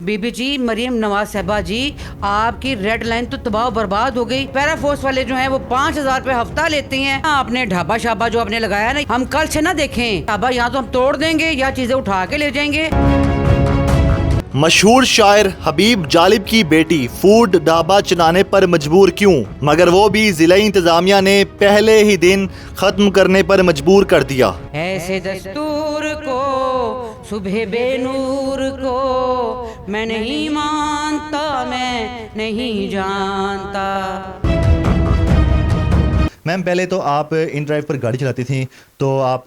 बीबी जी मरियम नवाज साहबा जी, आपकी red line तो तबाह बर्बाद हो गई। पैरा फोर्स वाले जो हैं वो 5,000 रुपए हफ्ता लेते हैं। आपने ढाबा शाबा जो आपने लगाया ना, हम कल से ना देखें ढाबा, यहाँ तो हम तोड़ देंगे या चीजें उठा के ले जाएंगे। मशहूर शायर हबीब जालिब की बेटी फूड ढाबा चलाने पर मजबूर क्यों, मगर वो भी जिला इंतजामिया ने पहले ही दिन खत्म करने पर मजबूर कर दिया। ऐसे दस्तूर को सुबह बेनूर को मैं नहीं मानता, मैं नहीं जानता। मैम पहले तो आप इन ड्राइव पर गाड़ी चलाती थी, तो आप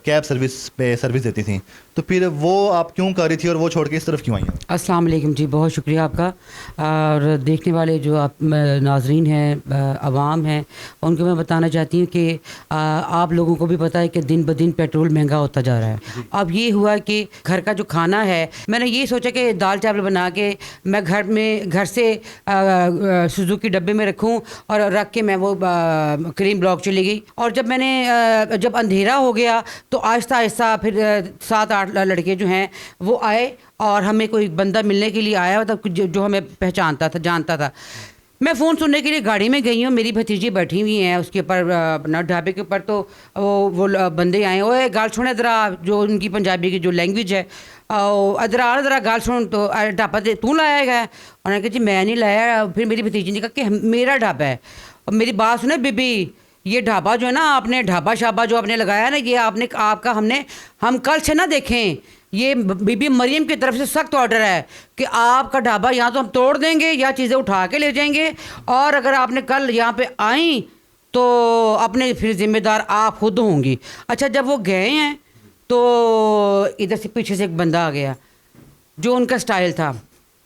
कैब सर्विस पे सर्विस देती थी, तो फिर वो आप क्यों कर रही थी और वो छोड़ के इस तरफ क्यों आई हैं? अस्सलाम वालेकुम जी, बहुत शुक्रिया आपका। और देखने वाले जो आप नाजरीन हैं, आवाम हैं, उनको मैं बताना चाहती हूँ कि आप लोगों को भी पता है कि दिन ब दिन पेट्रोल महंगा होता जा रहा है। अब ये हुआ कि घर का जो खाना है, मैंने ये सोचा कि दाल चावल बना के मैं घर से सुजुकी डब्बे में रखूँ और रख के मैं वो क्रीम ब्लॉक चली गई। और जब मैंने जब अंधेरा हो गया तो आहिस्ता आहिस्ता फिर 7-8 लड़के जो हैं वो आए और हमें कोई बंदा मिलने के लिए आया हुआ था जो हमें पहचानता था, जानता था। मैं फ़ोन सुनने के लिए गाड़ी में गई हूँ, मेरी भतीजी बैठी हुई हैं उसके ऊपर अपना ढाबे के ऊपर। तो वो बंदे आए, ओए गाल सुने ज़रा, जो उनकी पंजाबी की जो लैंग्वेज है, अदरा ज़रा गाल सुन। तो ढाबा तू लाया है? उन्होंने कहा जी मैं नहीं लाया। फिर मेरी भतीजी ने कहा कि मेरा ढाबा है। और मेरी बात सुने बीबी, ये ढाबा जो है ना, आपने ढाबा शाबा जो आपने लगाया ना, ये आपका हम कल से ना देखें, ये बीबी मरियम की तरफ से सख्त ऑर्डर है कि आपका ढाबा यहाँ तो हम तोड़ देंगे या चीज़ें उठा के ले जाएंगे। और अगर आपने कल यहाँ पे आई तो अपने फिर जिम्मेदार आप खुद होंगी। अच्छा, जब वो गए हैं तो इधर से पीछे से एक बंदा आ गया जो उनका स्टाइल था।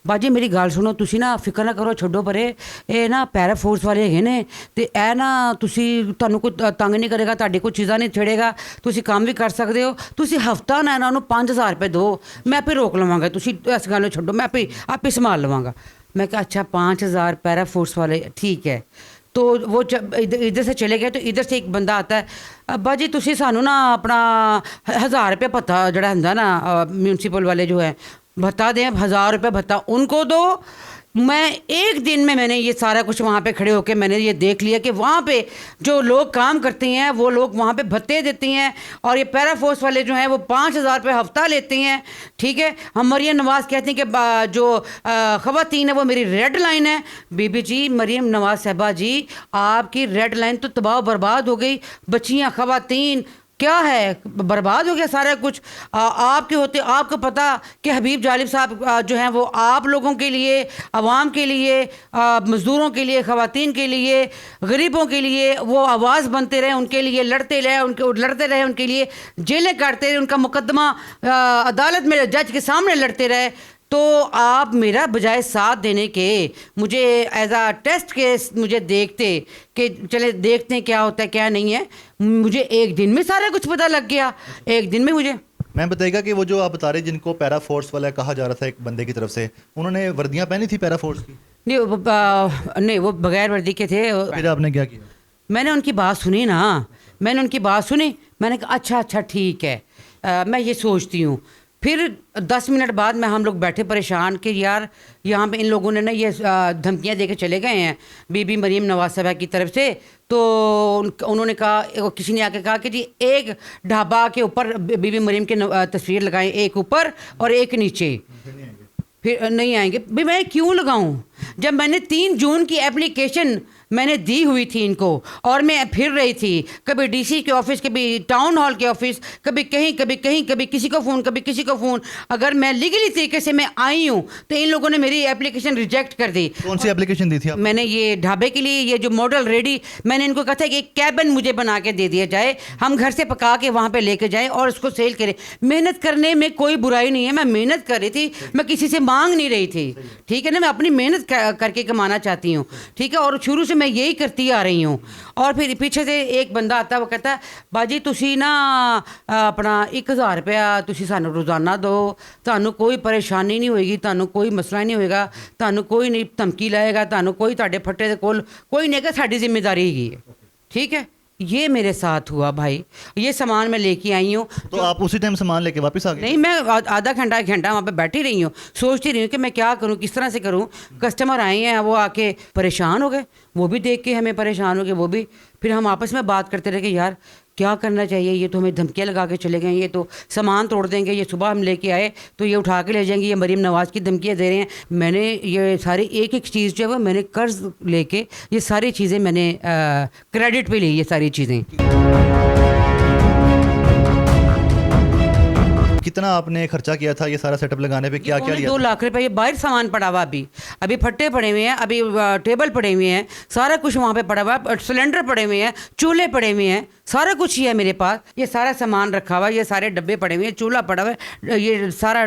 बाजी मेरी गल सुनो, तुसी ना फिक्र ना करो, छोड़ो परे, ये ना पैरा फोर्स वाले है ने, ते ए ना तुहानू कोई तंग नहीं करेगा, तुहाडी कोई चीज़ां नहीं छेड़ेगा, तुसी काम भी कर सकते हो। तुसी हफ्ता ना इन्हों 5,000 रुपये दो, मैं आपे रोक लवांगा, तुसी इस गल छोड़ो, मैं आपे संभाल लवांगा। मैं कहा अच्छा 5,000 पैरा फोर्स वाले, ठीक है। तो वो इधर से चले गए। तो इधर से एक बंदा आता है, अब्बा जी तुसी सानू ना अपना 1,000 रुपये भत्ता जड़ा हुंदा ना, म्यूनसिपल वाले जो है भत्ता दें, 1,000 रुपये भत्ता उनको दो। मैं एक दिन में मैंने ये सारा कुछ वहाँ पे खड़े होकर मैंने ये देख लिया कि वहाँ पे जो लोग काम करते हैं वो लोग वहाँ पे भत्ते देते हैं, और ये पैरा फोर्स वाले जो हैं वो 5,000 रुपये हफ्ता लेते हैं। ठीक है, हम मरियम नवाज़ कहते हैं कि जो ख़वातीन है वो मेरी रेड लाइन है। बीबी जी मरियम नवाज़ साहबा जी, आपकी रेड लाइन तो तबाह बर्बाद हो गई। बच्चियाँ, ख़वातीन, क्या है, बर्बाद हो गया सारा कुछ। आपके होते आपको पता कि हबीब जालिब साहब जो हैं वो आप लोगों के लिए, आवाम के लिए, मज़दूरों के लिए, ख़वातीन के लिए, गरीबों के लिए वो आवाज़ बनते रहे, उनके लिए लड़ते रहे, उनके लिए जेलें काटते रहे, उनका मुकदमा अदालत में जज के सामने लड़ते रहे। तो आप मेरा बजाय साथ देने के मुझे एज आ टेस्ट केस मुझे देखते कि चले देखते हैं क्या होता है क्या नहीं है, मुझे एक दिन में सारा कुछ पता लग गया, एक दिन में मुझे। मैं बताएगा कि वो जो आप बता रहे जिनको पैरा फोर्स वाला कहा जा रहा था एक बंदे की तरफ से, उन्होंने वर्दियां पहनी थी पैरा फोर्स की? नहीं, वो बगैर वर्दी के थे। फिर आपने क्या किया? मैंने उनकी बात सुनी ना, मैंने कहा अच्छा ठीक है, मैं ये सोचती हूँ। फिर 10 मिनट बाद में हम लोग बैठे परेशान कि यार यहाँ पे इन लोगों ने ना ये धमकियाँ दे के चले गए हैं बीबी मरियम नवाज साहबा की तरफ से। तो उन्होंने कहा, किसी ने आके कहा कि जी एक ढाबा के ऊपर बीबी मरियम की तस्वीर लगाएं, एक ऊपर और एक नीचे। फिर नहीं आएंगे भाई, मैं क्यों लगाऊं जब मैंने 3 जून की एप्लीकेशन मैंने दी हुई थी इनको, और मैं फिर रही थी कभी डीसी के ऑफिस, कभी टाउन हॉल के ऑफिस, कभी कहीं कभी किसी को फ़ोन, कभी किसी को फ़ोन। अगर मैं लीगली तरीके से मैं आई हूँ तो इन लोगों ने मेरी एप्लीकेशन रिजेक्ट कर दी। कौन सी एप्लीकेशन दी थी आप? मैंने ये ढाबे के लिए, ये जो मॉडल रेडी, मैंने इनको कहा था कि एक कैबिन मुझे बना के दे दिया जाए, हम घर से पका के वहाँ पर लेके जाएँ और उसको सेल करें। मेहनत करने में कोई बुराई नहीं है, मैं मेहनत कर रही थी, मैं किसी से मांग नहीं रही थी। ठीक है ना, मैं अपनी मेहनत करके कमाना चाहती हूँ। ठीक है, और शुरू से मैं यही करती आ रही हूँ। और फिर पीछे से एक बंदा आता है, वो कहता है बाजी तुसी ना अपना 1,000 रुपया तुसी सानू रोज़ाना दो, तुहानू कोई परेशानी नहीं होएगी, तुहानू कोई मसला नहीं होएगा, तुहानू कोई नहीं धमकी लाएगा, तुहानू कोई तुहाडे फट्टे दे कोल कोई नहीं है, साडी जिम्मेदारी हैगी है। ठीक है, ये मेरे साथ हुआ भाई। ये सामान मैं लेके आई हूँ। तो आप उसी टाइम सामान लेके वापस आ गए? नहीं, मैं आधा घंटा एक घंटा वहाँ पे बैठी रही हूँ, सोचती रही हूँ कि मैं क्या करूँ, किस तरह से करूँ। कस्टमर आए हैं, वो आके परेशान हो गए, वो भी देख के हमें परेशान हो गए, वो भी। फिर हम आपस में बात करते रहे कि यार क्या करना चाहिए, ये तो हमें धमकियाँ लगा के चले गए, ये तो सामान तोड़ देंगे, ये सुबह हम लेके आए तो ये उठा के ले जाएंगे, ये मरीम नवाज़ की धमकियाँ दे रहे हैं। मैंने ये सारी एक एक चीज़ जो है वो मैंने कर्ज लेके ये सारी चीज़ें मैंने क्रेडिट पे ली, ये सारी चीज़ें। कितना आपने खर्चा किया था ये सारा सेटअप लगाने पे? क्या क्या लिया 2 था? लाख रुपए। ये बाहर सामान पड़ा हुआ, अभी फट्टे पड़े हुए हैं, अभी टेबल पड़े हुए हैं, सारा कुछ वहाँ पे पड़ा हुआ है, सिलेंडर पड़े हुए हैं, चूल्हे पड़े हुए हैं, सारा कुछ ही है मेरे पास। ये सारा सामान रखा हुआ है, ये सारे डब्बे पड़े हुए हैं, चूल्हा पड़ा हुआ है, ये सारा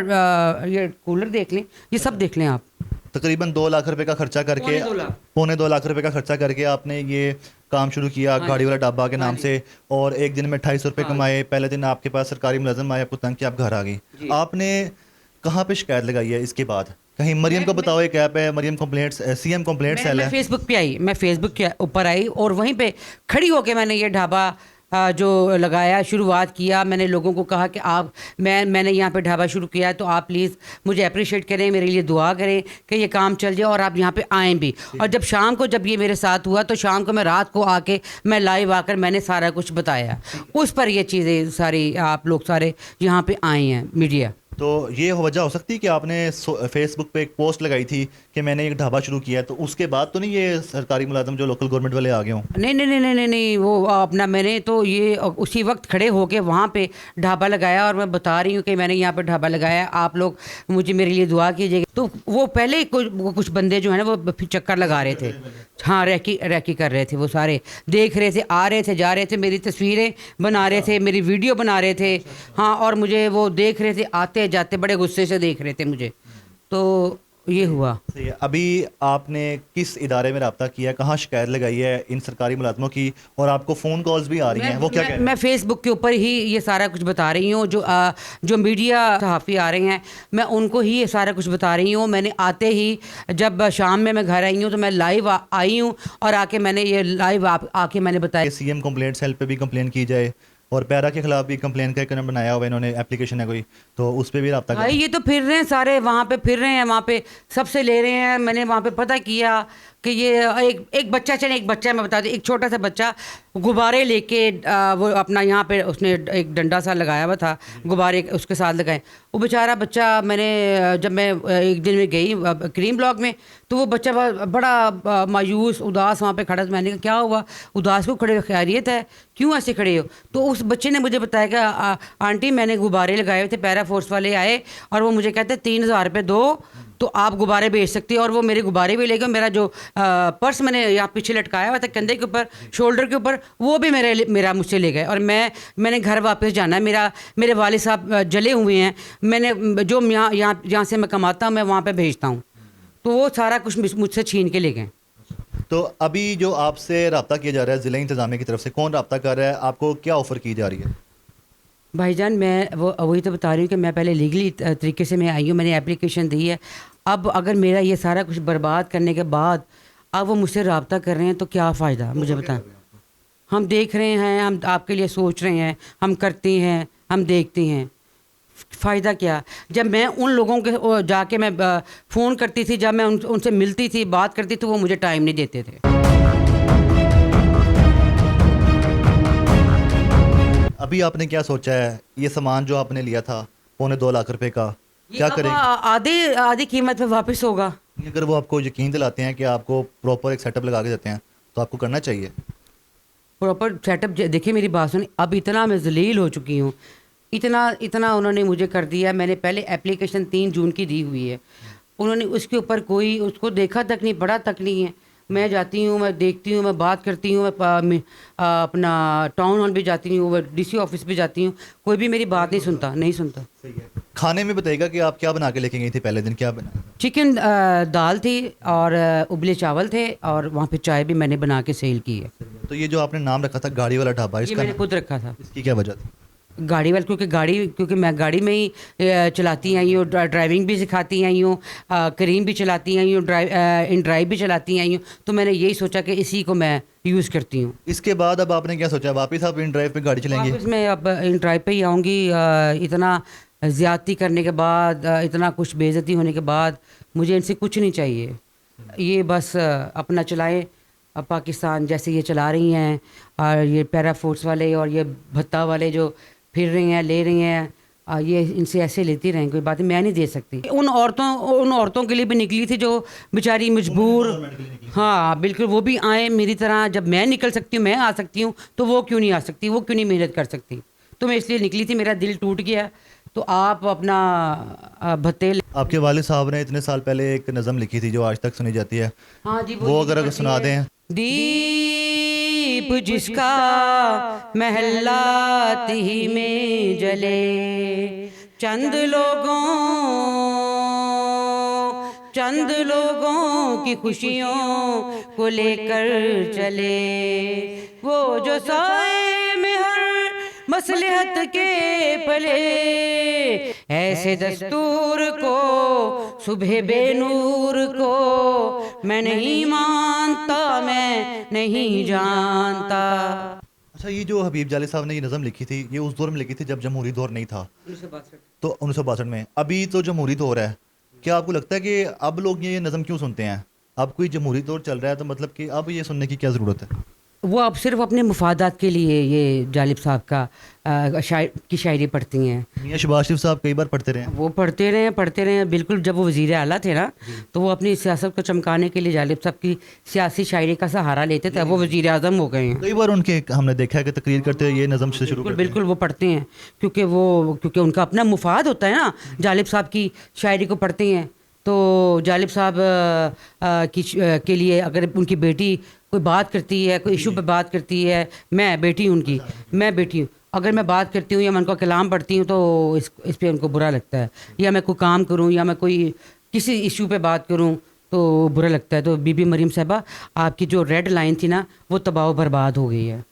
ये कूलर देख लें, ये सब देख लें आप। तकरीबन 2 लाख रुपए का खर्चा करके, 2.25 लाख रुपए का खर्चा करके आपने ये काम शुरू किया गाड़ी वाला ढाबा के नाम से, और एक दिन में 250 रुपये कमाए। पहले दिन आपके पास सरकारी मुलाजिम आए, आपको तंग किया, आप घर आ गई। आपने कहाँ पे शिकायत लगाई है इसके बाद? कहीं मरियम को बताओ, एक ऐप है मरियम कंप्लेंट्स, सीएम कंप्लेंट सेल है। फेसबुक पे आई, मैं फेसबुक के ऊपर आई और वहीं पे खड़ी होके मैंने ये ढाबा जो लगाया, शुरुआत किया। मैंने लोगों को कहा कि आप मैंने यहाँ पे ढाबा शुरू किया है, तो आप प्लीज़ मुझे अप्रिशिएट करें, मेरे लिए दुआ करें कि ये काम चल जाए और आप यहाँ पे आएँ भी। और जब शाम को जब ये मेरे साथ हुआ तो शाम को मैं रात को आके मैं लाइव आकर मैंने सारा कुछ बताया। उस पर ये चीज़ें सारी आप लोग सारे यहाँ पे आए हैं, मीडिया। तो ये वजह हो सकती है कि आपने फेसबुक पे एक पोस्ट लगाई थी कि मैंने एक ढाबा शुरू किया है, तो उसके बाद तो नहीं ये सरकारी मुलाजिम जो लोकल गवर्नमेंट वाले आ गए हों? नहीं नहीं नहीं नहीं नहीं, वो अपना मैंने तो ये उसी वक्त खड़े होके वहाँ पे ढाबा लगाया और मैं बता रही हूँ कि मैंने यहाँ पे ढाबा लगाया, आप लोग मुझे मेरे लिए दुआ कीजिएगा। तो वो पहले कुछ बंदे जो है ना वो चक्कर लगा रहे थे, हाँ, रैकी कर रहे थे, वो सारे देख रहे थे, आ रहे थे, जा रहे थे, मेरी तस्वीरें बना रहे थे, मेरी वीडियो बना रहे थे, हाँ, और मुझे वो देख रहे थे, आते जाते बड़े गुस्से से देख रहे थे मुझे। तो ये हुआ। सही है। अभी आपने किस इदारे में रब्ता किया, कहाँ शिकायत लगाई है इन सरकारी मुलाजमों की, और आपको फ़ोन कॉल्स भी आ रही हैं, वो क्या कह रहे हैं? मैं फेसबुक के ऊपर ही ये सारा कुछ बता रही हूँ। जो मीडिया सहाफ़ी आ रहे हैं, मैं उनको ही ये सारा कुछ बता रही हूँ। मैंने आते ही जब शाम में मैं घर आई हूँ तो मैं लाइव आई हूँ और आके मैंने ये लाइव आके मैंने बताया। सीएम कंप्लेंट सेल पे भी कंप्लेन की जाए, और पैरा के खिलाफ भी कंप्लेन का एक नंबर बनाया हुआ है इन्होंने, एप्लीकेशन है कोई, तो उस पर भी रब्ता करें। भाई ये तो फिर रहे हैं सारे, वहाँ पे फिर रहे हैं, वहाँ पे सबसे ले रहे हैं। मैंने वहाँ पे पता किया कि ये एक बच्चा, चले एक बच्चा मैं बता दूँ, एक छोटा सा बच्चा गुब्बारे लेके वो अपना यहाँ पे उसने एक डंडा सा लगाया हुआ था, गुब्बारे उसके साथ लगाए। वो बेचारा बच्चा, मैंने जब मैं एक दिन में गई क्रीम ब्लॉक में तो वो बच्चा बड़ा मायूस उदास वहाँ पे खड़ा था। मैंने कहा क्या हुआ, उदास को खड़े, खैरियत है, क्यों ऐसे खड़े हो? तो उस बच्चे ने मुझे बताया कि आंटी मैंने गुब्बारे लगाए हुए थे, पैरा फोर्स वाले आए और वो मुझे कहते 3000 रुपये दो तो आप गुब्बारे बेच सकती हो। और वो मेरे गुब्बारे भी ले गए, मेरा जो पर्स मैंने यहाँ पीछे लटकाया हुआ था कंधे के ऊपर, शोल्डर के ऊपर, वो भी मेरा मुझसे ले गए। और मैंने घर वापस जाना है, मेरे वालिद साहब जले हुए हैं, मैंने जो यहाँ से मैं कमाता हूँ मैं वहाँ पे भेजता हूँ, तो वो सारा कुछ मुझसे छीन के ले गए। तो अभी जो आपसे रब्ता किया जा रहा है ज़िला इंतज़ामिया की तरफ से, कौन रब्ता कर रहा है, आपको क्या ऑफ़र की जा रही है? भाईजान मैं वही तो बता रही हूँ कि मैं पहले लीगली तरीके से मैं आई हूँ, मैंने एप्लीकेशन दी है। अब अगर मेरा ये सारा कुछ बर्बाद करने के बाद अब वो मुझसे रब्ता कर रहे हैं तो क्या फ़ायदा, मुझे बताएं। हम देख रहे हैं, हम आपके लिए सोच रहे हैं, हम करते हैं, हम देखते हैं, फ़ायदा क्या? जब मैं उन लोगों के जाके मैं फ़ोन करती थी, जब मैं उनसे मिलती थी, बात करती थी, वो मुझे टाइम नहीं देते थे। अभी आपने क्या सोचा है, ये सामान जो आपने लिया था 2.25 लाख रुपए का, क्या करेंगे? आधी कीमत पे वापस होगा। अगर वो आपको यकीन दिलाते हैं कि आपको प्रॉपर एक सेटअप लगा के देते हैं तो आपको करना चाहिए प्रॉपर सेटअप। देखिए मेरी बात सुनिए, अब इतना मैं जलील हो चुकी हूँ, इतना उन्होंने मुझे कर दिया। मैंने पहले एप्लीकेशन 3 जून की दी हुई है, उन्होंने उसके ऊपर कोई उसको देखा तक नहीं, पढ़ा तक नहीं है। मैं जाती हूँ, मैं देखती हूँ, मैं बात करती हूँ, मैं अपना टाउन हॉल भी जाती हूँ, डीसी ऑफिस भी जाती हूँ, कोई भी मेरी बात नहीं सुनता। सही है। खाने में बताइएगा कि आप क्या बना के लेके गई थी पहले दिन, क्या बनाया? चिकन दाल थी और उबले चावल थे, और वहाँ पे चाय भी मैंने बना के सेल की है। तो ये जो आपने नाम रखा था गाड़ी वाला ढाबा, ये इसका मैंने खुद रखा था। इसकी क्या वजह थी? क्योंकि मैं गाड़ी में ही चलाती आई हूँ, ड्राइविंग भी सिखाती आई हूँ, करीम भी चलाती आई हूँ, इन ड्राइव भी चलाती आई हूँ, तो मैंने यही सोचा कि इसी को मैं यूज़ करती हूँ। इसके बाद अब आपने क्या सोचा, वापस आप इन ड्राइव पे गाड़ी चलेंगे? वापस मैं अब इन ड्राइव पे ही आऊँगी। इतना ज़्यादती करने के बाद, इतना कुछ बेइज्जती होने के बाद मुझे इनसे कुछ नहीं चाहिए। ये बस अपना चलाएं, पाकिस्तान जैसे ये चला रही हैं, और ये पैरा फोर्स वाले और ये भत्ता वाले जो फिर रही हैं, ले रही हैं, ये इनसे ऐसे लेती रहें, कोई बात नहीं, मैं नहीं दे सकती। उन औरतों के लिए भी निकली थी जो बेचारी मजबूर, हाँ बिल्कुल, वो भी आए मेरी तरह। जब मैं निकल सकती हूँ, मैं आ सकती हूँ, तो वो क्यों नहीं आ सकती, वो क्यों नहीं मेहनत कर सकती? तो मैं इसलिए निकली थी, मेरा दिल टूट गया। तो आप अपना भत्ते। आपके वालिद साहब ने इतने साल पहले एक नज़म लिखी थी जो आज तक सुनी जाती है, हाँ जी, वो अगर सुना दें। दीप जिसका महलात ही में जले, चंद लोगों की खुशियों को लेकर चले, वो जो साए में हर मसलहत के पले, ऐसे दस्तूर को सुबह बेनूर को मैं नहीं मानता, मैं नहीं जानता। अच्छा, ये जो हबीब जाले साहब ने ये नज़म लिखी थी, ये उस दौर में लिखी थी जब जमहूरी दौर नहीं था, 1962। तो 1962 में। अभी तो जमहूरी दौर है, क्या आपको लगता है कि अब लोग ये नज़म क्यों सुनते हैं? अब कोई जमहूरी दौर चल रहा है, तो मतलब कि अब ये सुनने की क्या ज़रूरत है? वो अब सिर्फ अपने मुफादात के लिए ये जालिब साहब की शायरी पढ़ती हैं। मियां शहबाज शरीफ साहब कई बार पढ़ते रहे हैं। वो पढ़ते रहे बिल्कुल। जब वो वज़ीर आला थे ना, तो वो अपनी सियासत को चमकाने के लिए जालिब साहब की सियासी शायरी का सहारा लेते थे। वो वज़ीर आज़म हो गए हैं। कई बार उनके हमने देखा है कि तकरीर करते हुए ये नज़म से शुरू करते हैं। बिल्कुल वो पढ़ते हैं, क्योंकि उनका अपना मुफाद होता है ना। जालिब साहब की शायरी को पढ़ते हैं, तो जालिब साहब के लिए अगर उनकी बेटी कोई बात करती है, कोई इशू पे बात करती है, मैं बेटी हूँ, अगर मैं बात करती हूँ या मैं उनका कलाम पढ़ती हूँ, तो इस पे उनको बुरा लगता है। या मैं कोई काम करूँ या मैं कोई किसी इशू पे बात करूँ तो बुरा लगता है। तो बीबी मरीम साहबा, आपकी जो रेड लाइन थी ना, वो तबाह बर्बाद हो गई है।